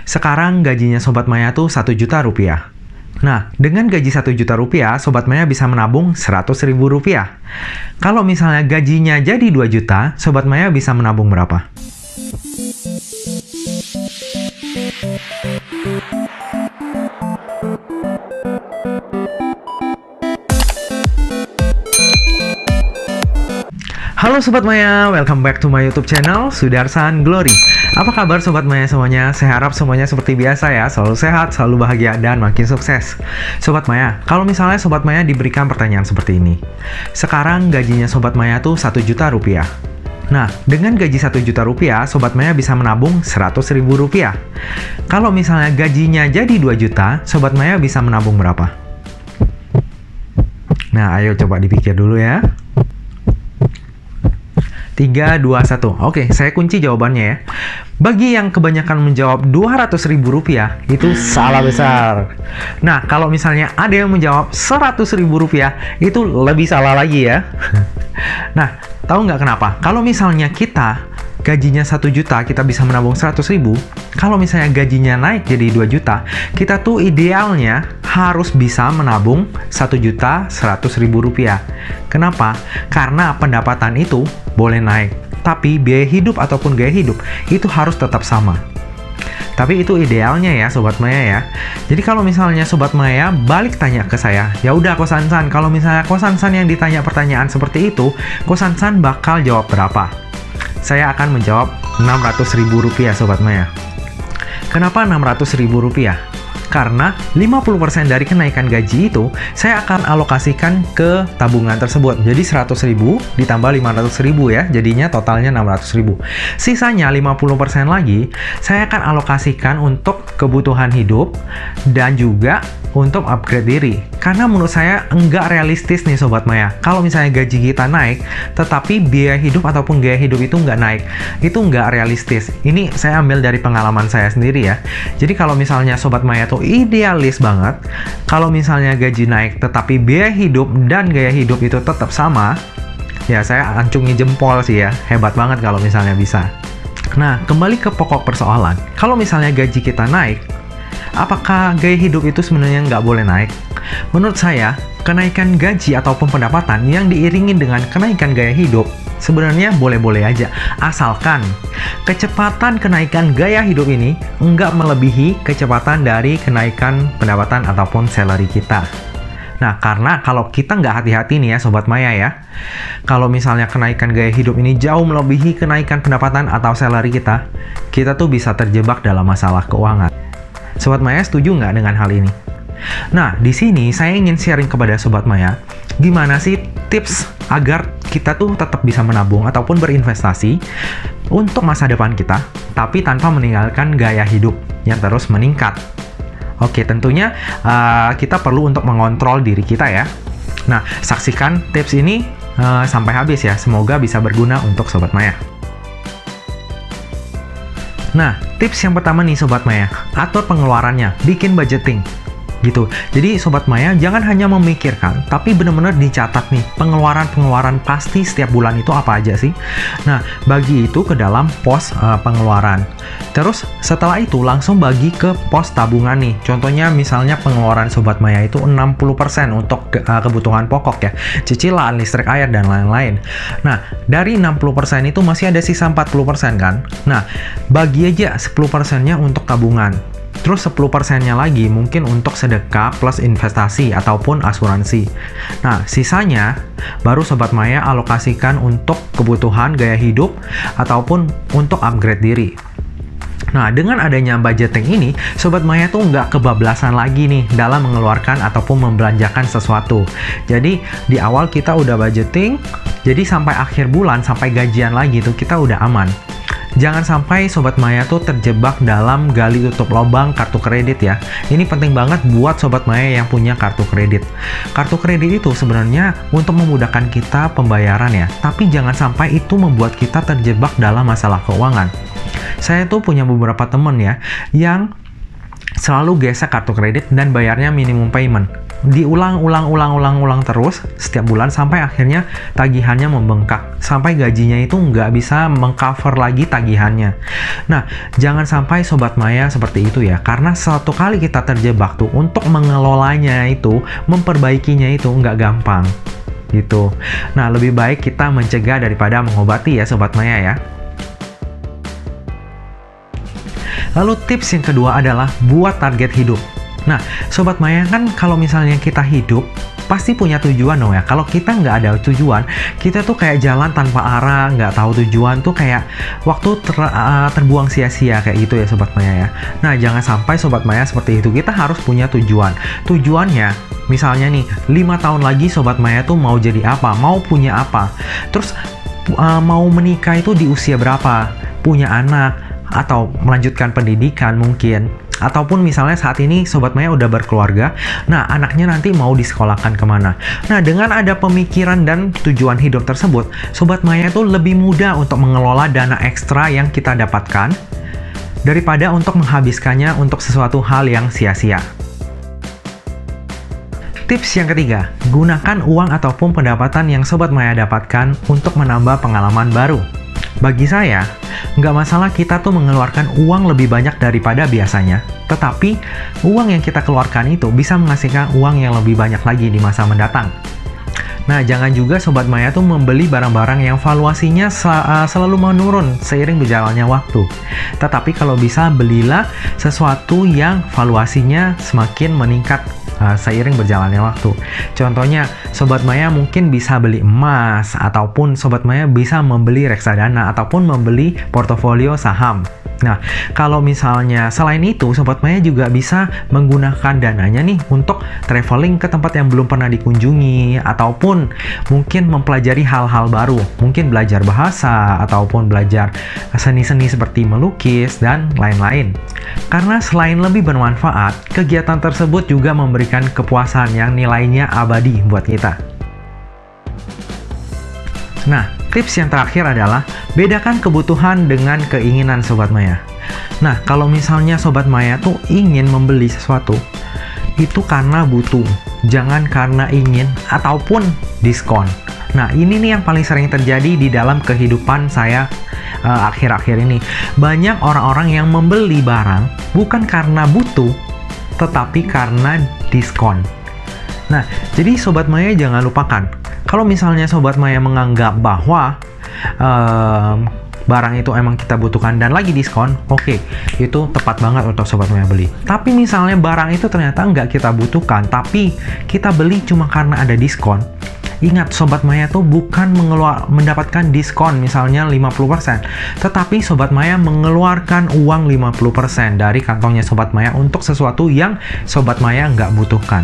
Sekarang gajinya Sobat Maya tuh 1 juta rupiah. Nah, dengan gaji 1 juta rupiah, Sobat Maya bisa menabung 100 ribu rupiah. Kalau misalnya gajinya jadi 2 juta, Sobat Maya bisa menabung berapa? Halo Sobat Maya, welcome back to my YouTube channel, Sudarsan Glory. Apa kabar Sobat Maya semuanya? Saya harap semuanya seperti biasa ya, selalu sehat, selalu bahagia, dan makin sukses. Sobat Maya, kalau misalnya Sobat Maya diberikan pertanyaan seperti ini. Sekarang gajinya Sobat Maya tuh 1 juta rupiah. Nah, dengan gaji 1 juta rupiah, Sobat Maya bisa menabung 100 ribu rupiah. Kalau misalnya gajinya jadi 2 juta, Sobat Maya bisa menabung berapa? Nah, ayo coba dipikir dulu ya. 3, 2, 1. Oke, saya kunci jawabannya ya. Bagi yang kebanyakan menjawab 200 ribu rupiah, itu salah besar. Nah, kalau misalnya ada yang menjawab 100 ribu rupiah, itu lebih salah lagi ya. Nah, tahu nggak kenapa? Kalau misalnya kita gajinya 1 juta, kita bisa menabung 100 ribu. Kalau misalnya gajinya naik jadi 2 juta, kita tuh idealnya harus bisa menabung 1 juta 100 ribu rupiah. Kenapa? Karena pendapatan itu boleh naik, tapi biaya hidup ataupun gaya hidup itu harus tetap sama. Tapi itu idealnya ya Sobat Maya ya. Jadi kalau misalnya Sobat Maya balik tanya ke saya, ya udah Kosansan, kalau misalnya Kosansan yang ditanya pertanyaan seperti itu, Kosansan bakal jawab berapa? Saya akan menjawab 600 ribu rupiah Sobat Maya. Kenapa 600 ribu rupiah? Karena 50% dari kenaikan gaji itu saya akan alokasikan ke tabungan tersebut. Jadi 100 ribu ditambah 500 ribu ya, jadinya totalnya 600 ribu. Sisanya 50% lagi saya akan alokasikan untuk kebutuhan hidup dan juga untuk upgrade diri. Karena menurut saya enggak realistis nih Sobat Maya. Kalau misalnya gaji kita naik, tetapi biaya hidup ataupun gaya hidup itu enggak naik, itu enggak realistis. Ini saya ambil dari pengalaman saya sendiri ya. Jadi kalau misalnya Sobat Maya tuh idealis banget, kalau misalnya gaji naik tetapi biaya hidup dan gaya hidup itu tetap sama, ya saya acungi jempol sih ya. Hebat banget kalau misalnya bisa. Nah, kembali ke pokok persoalan. Kalau misalnya gaji kita naik, apakah gaya hidup itu sebenarnya nggak boleh naik? Menurut saya, kenaikan gaji ataupun pendapatan yang diiringi dengan kenaikan gaya hidup sebenarnya boleh-boleh aja, asalkan kecepatan kenaikan gaya hidup ini nggak melebihi kecepatan dari kenaikan pendapatan ataupun salary kita. Nah, karena kalau kita nggak hati-hati nih ya Sobat Maya ya, kalau misalnya kenaikan gaya hidup ini jauh melebihi kenaikan pendapatan atau salary kita tuh bisa terjebak dalam masalah keuangan. Sobat Maya setuju nggak dengan hal ini? Nah, di sini saya ingin sharing kepada Sobat Maya, gimana sih tips agar kita tuh tetap bisa menabung ataupun berinvestasi untuk masa depan kita, tapi tanpa meninggalkan gaya hidup yang terus meningkat. Oke, tentunya kita perlu untuk mengontrol diri kita ya. Nah, saksikan tips ini sampai habis ya, semoga bisa berguna untuk Sobat Maya. Nah, tips yang pertama nih Sobat Maya, atur pengeluarannya, bikin budgeting. Gitu. Jadi Sobat Maya jangan hanya memikirkan, tapi benar-benar dicatat nih pengeluaran-pengeluaran pasti setiap bulan itu apa aja sih. Nah, bagi itu ke dalam pos pengeluaran. Terus setelah itu langsung bagi ke pos tabungan nih. Contohnya misalnya pengeluaran Sobat Maya itu 60% untuk kebutuhan pokok ya, cicilan, listrik, air, dan lain-lain. Nah, dari 60% itu masih ada sisa 40% kan. Nah, bagi aja 10%-nya untuk tabungan. Terus 10%-nya lagi mungkin untuk sedekah plus investasi ataupun asuransi. Nah, sisanya baru Sobat Maya alokasikan untuk kebutuhan gaya hidup ataupun untuk upgrade diri. Nah, dengan adanya budgeting ini, Sobat Maya tuh nggak kebablasan lagi nih dalam mengeluarkan ataupun membelanjakan sesuatu. Jadi, di awal kita udah budgeting, jadi sampai akhir bulan, sampai gajian lagi tuh kita udah aman. Jangan sampai Sobat Maya tuh terjebak dalam gali tutup lubang kartu kredit ya. Ini penting banget buat Sobat Maya yang punya kartu kredit. Kartu kredit itu sebenarnya untuk memudahkan kita pembayaran ya, tapi jangan sampai itu membuat kita terjebak dalam masalah keuangan. Saya tuh punya beberapa temen ya, yang selalu gesek kartu kredit dan bayarnya minimum payment. Diulang terus setiap bulan sampai akhirnya tagihannya membengkak. Sampai gajinya itu nggak bisa mengcover lagi tagihannya. Nah, jangan sampai Sobat Maya seperti itu ya. Karena suatu kali kita terjebak tuh, untuk mengelolanya itu, memperbaikinya itu nggak gampang. Gitu. Nah, lebih baik kita mencegah daripada mengobati ya Sobat Maya ya. Lalu tips yang kedua adalah buat target hidup. Nah, Sobat Maya kan kalau misalnya kita hidup, pasti punya tujuan dong ya. Kalau kita nggak ada tujuan, kita tuh kayak jalan tanpa arah, nggak tahu tujuan tuh kayak waktu terbuang sia-sia kayak gitu ya Sobat Maya ya. Nah, jangan sampai Sobat Maya seperti itu. Kita harus punya tujuan. Tujuannya, misalnya nih, 5 tahun lagi Sobat Maya tuh mau jadi apa, mau punya apa. Terus mau menikah itu di usia berapa, punya anak, atau melanjutkan pendidikan mungkin. Ataupun misalnya saat ini Sobat Maya udah berkeluarga, nah anaknya nanti mau disekolahkan kemana. Nah, dengan ada pemikiran dan tujuan hidup tersebut, Sobat Maya tuh lebih mudah untuk mengelola dana ekstra yang kita dapatkan daripada untuk menghabiskannya untuk sesuatu hal yang sia-sia. Tips yang ketiga, gunakan uang ataupun pendapatan yang Sobat Maya dapatkan untuk menambah pengalaman baru. Bagi saya, nggak masalah kita tuh mengeluarkan uang lebih banyak daripada biasanya, tetapi uang yang kita keluarkan itu bisa menghasilkan uang yang lebih banyak lagi di masa mendatang. Nah, jangan juga Sobat Maya tuh membeli barang-barang yang valuasinya selalu menurun seiring berjalannya waktu. Tetapi kalau bisa, belilah sesuatu yang valuasinya semakin meningkat seiring berjalannya waktu. Contohnya, Sobat Maya mungkin bisa beli emas, ataupun Sobat Maya bisa membeli reksadana, ataupun membeli portofolio saham. Nah, kalau misalnya selain itu, Sobat Maya juga bisa menggunakan dananya nih untuk traveling ke tempat yang belum pernah dikunjungi, ataupun mungkin mempelajari hal-hal baru, mungkin belajar bahasa, ataupun belajar seni-seni seperti melukis, dan lain-lain. Karena selain lebih bermanfaat, kegiatan tersebut juga memberikan kepuasan yang nilainya abadi buat kita. Nah, tips yang terakhir adalah bedakan kebutuhan dengan keinginan Sobat Maya. Nah, kalau misalnya Sobat Maya tuh ingin membeli sesuatu, itu karena butuh, jangan karena ingin ataupun diskon. Nah, ini nih yang paling sering terjadi di dalam kehidupan saya akhir-akhir ini. Banyak orang-orang yang membeli barang bukan karena butuh, tetapi karena diskon. Nah, jadi Sobat Maya jangan lupakan, kalau misalnya Sobat Maya menganggap bahwa barang itu emang kita butuhkan dan lagi diskon, oke, itu tepat banget untuk Sobat Maya beli. Tapi misalnya barang itu ternyata nggak kita butuhkan, tapi kita beli cuma karena ada diskon. Ingat, Sobat Maya tuh bukan mendapatkan diskon misalnya 50%, tetapi Sobat Maya mengeluarkan uang 50% dari kantongnya Sobat Maya untuk sesuatu yang Sobat Maya nggak butuhkan.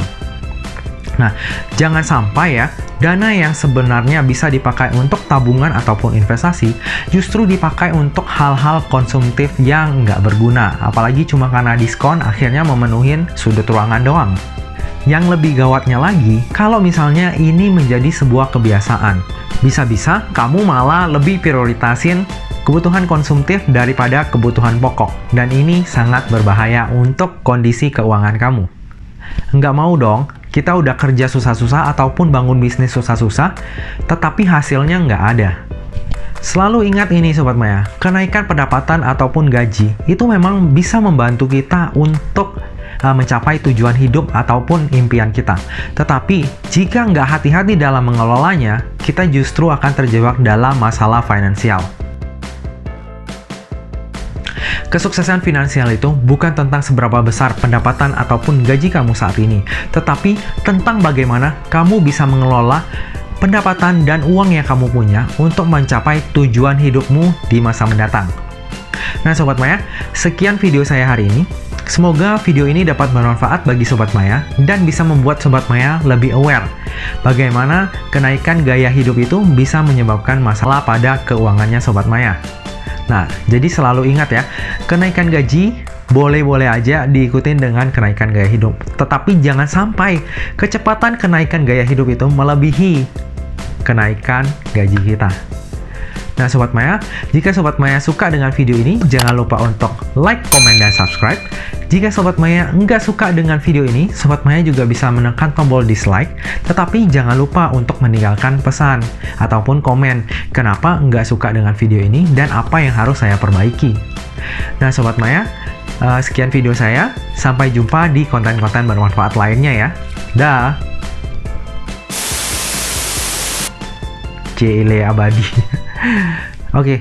Nah, jangan sampai ya, dana yang sebenarnya bisa dipakai untuk tabungan ataupun investasi, justru dipakai untuk hal-hal konsumtif yang nggak berguna. Apalagi cuma karena diskon, akhirnya memenuhi sudut ruangan doang. Yang lebih gawatnya lagi, kalau misalnya ini menjadi sebuah kebiasaan, bisa-bisa kamu malah lebih prioritasin kebutuhan konsumtif daripada kebutuhan pokok. Dan ini sangat berbahaya untuk kondisi keuangan kamu. Nggak mau dong, kita udah kerja susah-susah ataupun bangun bisnis susah-susah, tetapi hasilnya nggak ada. Selalu ingat ini Sobat Maya, kenaikan pendapatan ataupun gaji itu memang bisa membantu kita untuk mencapai tujuan hidup ataupun impian kita. Tetapi jika nggak hati-hati dalam mengelolanya, kita justru akan terjebak dalam masalah finansial. Kesuksesan finansial itu bukan tentang seberapa besar pendapatan ataupun gaji kamu saat ini, tetapi tentang bagaimana kamu bisa mengelola pendapatan dan uang yang kamu punya untuk mencapai tujuan hidupmu di masa mendatang. Nah Sobat Maya, sekian video saya hari ini. Semoga video ini dapat bermanfaat bagi Sobat Maya dan bisa membuat Sobat Maya lebih aware bagaimana kenaikan gaya hidup itu bisa menyebabkan masalah pada keuangannya Sobat Maya. Nah, jadi selalu ingat ya, kenaikan gaji boleh-boleh aja diikutin dengan kenaikan gaya hidup. Tetapi jangan sampai kecepatan kenaikan gaya hidup itu melebihi kenaikan gaji kita. Nah Sobat Maya, jika Sobat Maya suka dengan video ini, jangan lupa untuk like, komen, dan subscribe. Jika Sobat Maya nggak suka dengan video ini, Sobat Maya juga bisa menekan tombol dislike, tetapi jangan lupa untuk meninggalkan pesan ataupun komen kenapa nggak suka dengan video ini dan apa yang harus saya perbaiki. Nah Sobat Maya, sekian video saya, sampai jumpa di konten-konten bermanfaat lainnya ya. Dah. Cile abadi. Oke.